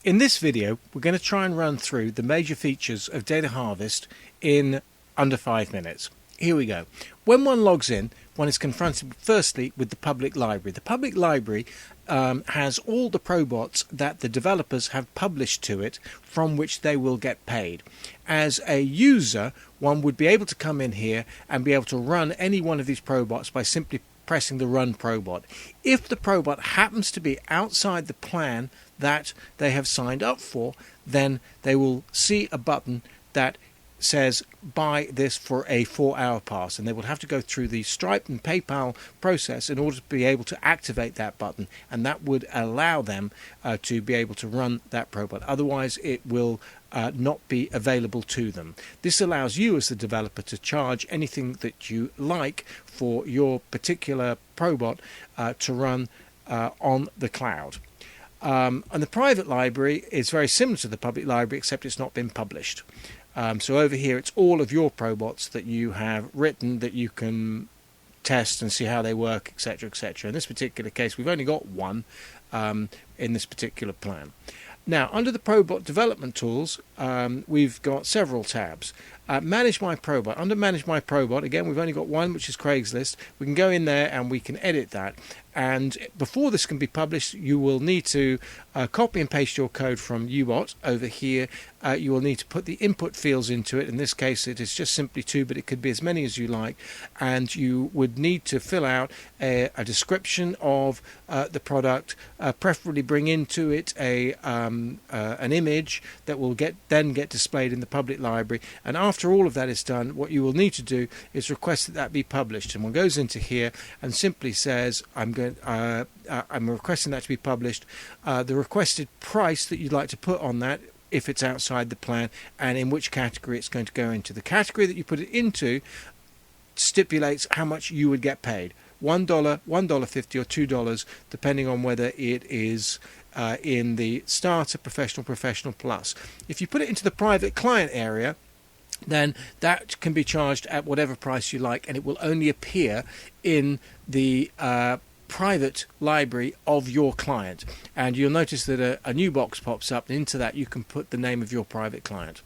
In this video, we're going to try and run through the major features of Dataharvest in under 5 minutes. Here we go. When one logs in, one is confronted firstly with the public library. The public library has all the probots that the developers have published to it, from which they will get paid. As a user, one would be able to come in here and be able to run any one of these probots by simply pressing the run probot. If the probot happens to be outside the plan that they have signed up for, then they will see a button that says buy this for a 4-hour pass, and they will have to go through the Stripe and PayPal process in order to be able to activate that button, and that would allow them to be able to run that probot. Otherwise it will not be available to them. This allows you as the developer to charge anything that you like for your particular probot to run on the cloud. And the private library is very similar to the public library, except it's not been published. So over here it's all of your probots that you have written that you can test and see how they work, etc., etc. In this particular case we've only got one in this particular plan. Now, under the Probot Development Tools, we've got several tabs. Manage My Probot. Under Manage My Probot, again, we've only got one, which is Craigslist. We can go in there and we can edit that. And before this can be published, you will need to copy and paste your code from UBot over here. You will need to put the input fields into it. In this case, it is just simply 2, but it could be as many as you like. And you would need to fill out a description of the product, preferably bring into it an image that will then get displayed in the public library. And after all of that is done, what you will need to do is request that be published. And one goes into here and simply says, I'm requesting that to be published, the requested price that you'd like to put on that if it's outside the plan, and in which category it's going to go into. The category that you put it into stipulates how much you would get paid. $1, $1.50 or $2, depending on whether it is in the starter, professional plus. If you put it into the private client area, then that can be charged at whatever price you like, and it will only appear in the private library of your client. And you'll notice that a new box pops up, and into that you can put the name of your private client.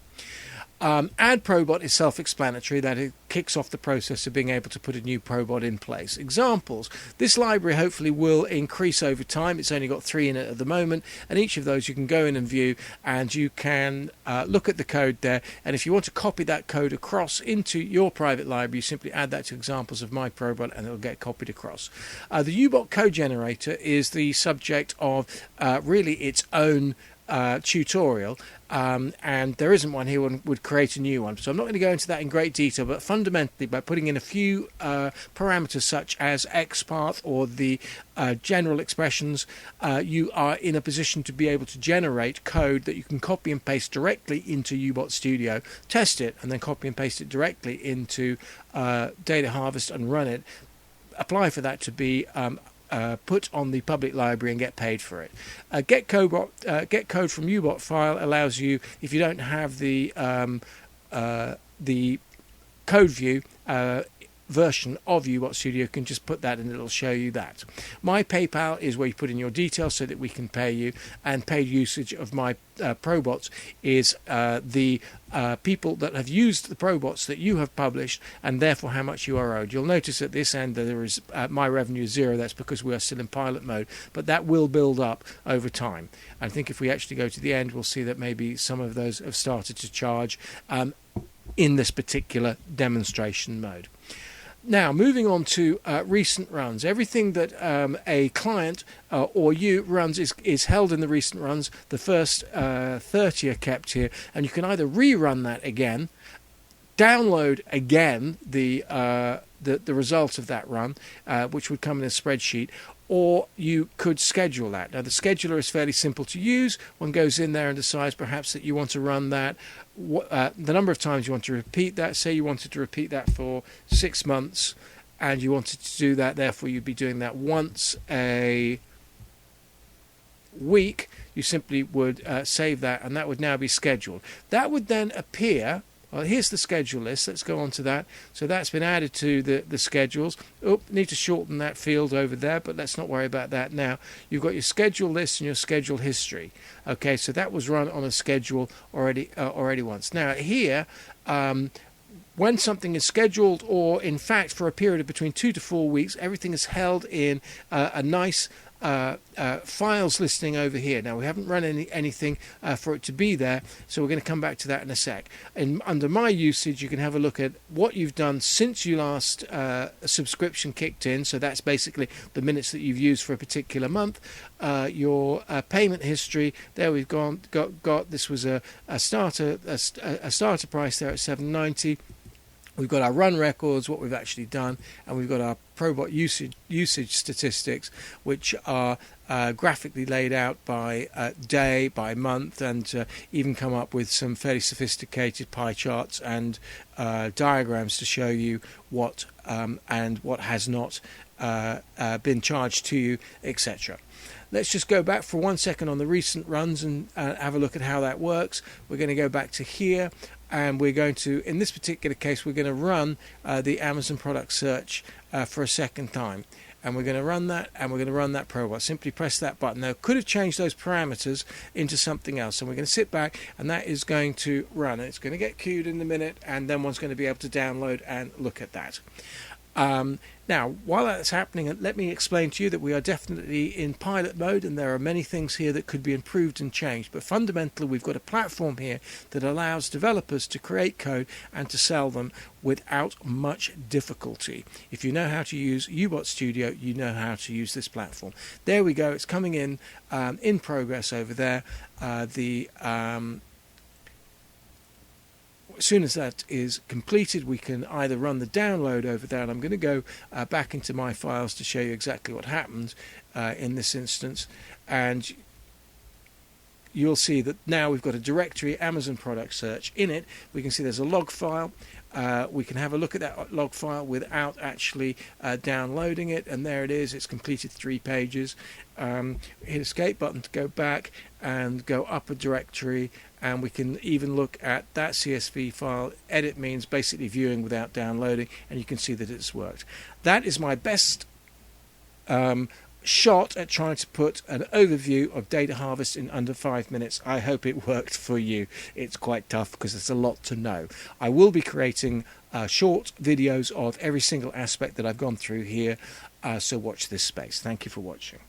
Add Probot is self-explanatory, that it kicks off the process of being able to put a new Probot in place. Examples. This library hopefully will increase over time. It's only got 3 in it at the moment, and each of those you can go in and view, and you can look at the code there, and if you want to copy that code across into your private library, you simply add that to examples of my Probot and it'll get copied across. The UBot code generator is the subject of really its own tutorial, and there isn't one here. One would create a new one, so I'm not going to go into that in great detail, but fundamentally by putting in a few parameters such as XPath or the general expressions, you are in a position to be able to generate code that you can copy and paste directly into UBot Studio, test it, and then copy and paste it directly into Dataharvest and run it. Apply for that to be put on the public library and get paid for it. Get code from UBot file allows you, if you don't have the code view version of UBot Studio, you can just put that and it'll show you that. My PayPal is where you put in your details so that we can pay you, and paid usage of my probots is the people that have used the probots that you have published, and therefore how much you are owed. You'll notice at this end that there is my revenue is 0. That's because we are still in pilot mode, but that will build up over time. I think if we actually go to the end, we'll see that maybe some of those have started to charge in this particular demonstration mode. Now, moving on to recent runs. Everything that a client or you runs is held in the recent runs. The first 30 are kept here, and you can either rerun that again, download again the result of that run, which would come in a spreadsheet, or you could schedule that. Now, the scheduler is fairly simple to use. One goes in there and decides perhaps that you want to run that, the number of times you want to repeat that. Say you wanted to repeat that for 6 months, and you wanted to do that, therefore you'd be doing that once a week. You simply would save that, and that would now be scheduled. That would then appear Well, here's the schedule list. Let's go on to that. So that's been added to the schedules. Oh, need to shorten that field over there, but let's not worry about that now. You've got your schedule list and your schedule history. Okay, so that was run on a schedule already once. Now here, when something is scheduled, or in fact for a period of between 2 to 4 weeks, everything is held in a nice files listing over here. Now we haven't run anything for it to be there, so we're going to come back to that in a sec. And under my usage, you can have a look at what you've done since you last subscription kicked in. So that's basically the minutes that you've used for a particular month. Your payment history. There we've got this was a starter price there at $7.90. We've got our run records, what we've actually done, and we've got our Probot usage statistics, which are graphically laid out by day, by month, and even come up with some fairly sophisticated pie charts and diagrams to show you what and what has not been charged to you, etc. Let's just go back for 1 second on the recent runs and have a look at how that works. We're going to go back to here. And we're going to, in this particular case, we're going to run the Amazon product search for a second time. And we're going to run that, and we're going to run that Probot. Simply press that button. Now, could have changed those parameters into something else. And we're going to sit back, and that is going to run. It's going to get queued in a minute, and then one's going to be able to download and look at that. Now, while that's happening, let me explain to you that we are definitely in pilot mode, and there are many things here that could be improved and changed. But fundamentally, we've got a platform here that allows developers to create code and to sell them without much difficulty. If you know how to use UBot Studio, you know how to use this platform. There we go. It's coming in progress over there. As soon as that is completed, we can either run the download over there, and I'm going to go back into my files to show you exactly what happened in this instance, and you'll see that now we've got a directory, Amazon product search. In it, we can see there's a log file. We can have a look at that log file without actually downloading it, and there it is. It's completed 3 pages. Hit escape button to go back and go up a directory, and we can even look at that CSV file. Edit means basically viewing without downloading, and you can see that it's worked. That is my best shot at trying to put an overview of Dataharvest in under 5 minutes. I hope it worked for you. It's quite tough because there's a lot to know. I will be creating short videos of every single aspect that I've gone through here, so watch this space. Thank you for watching.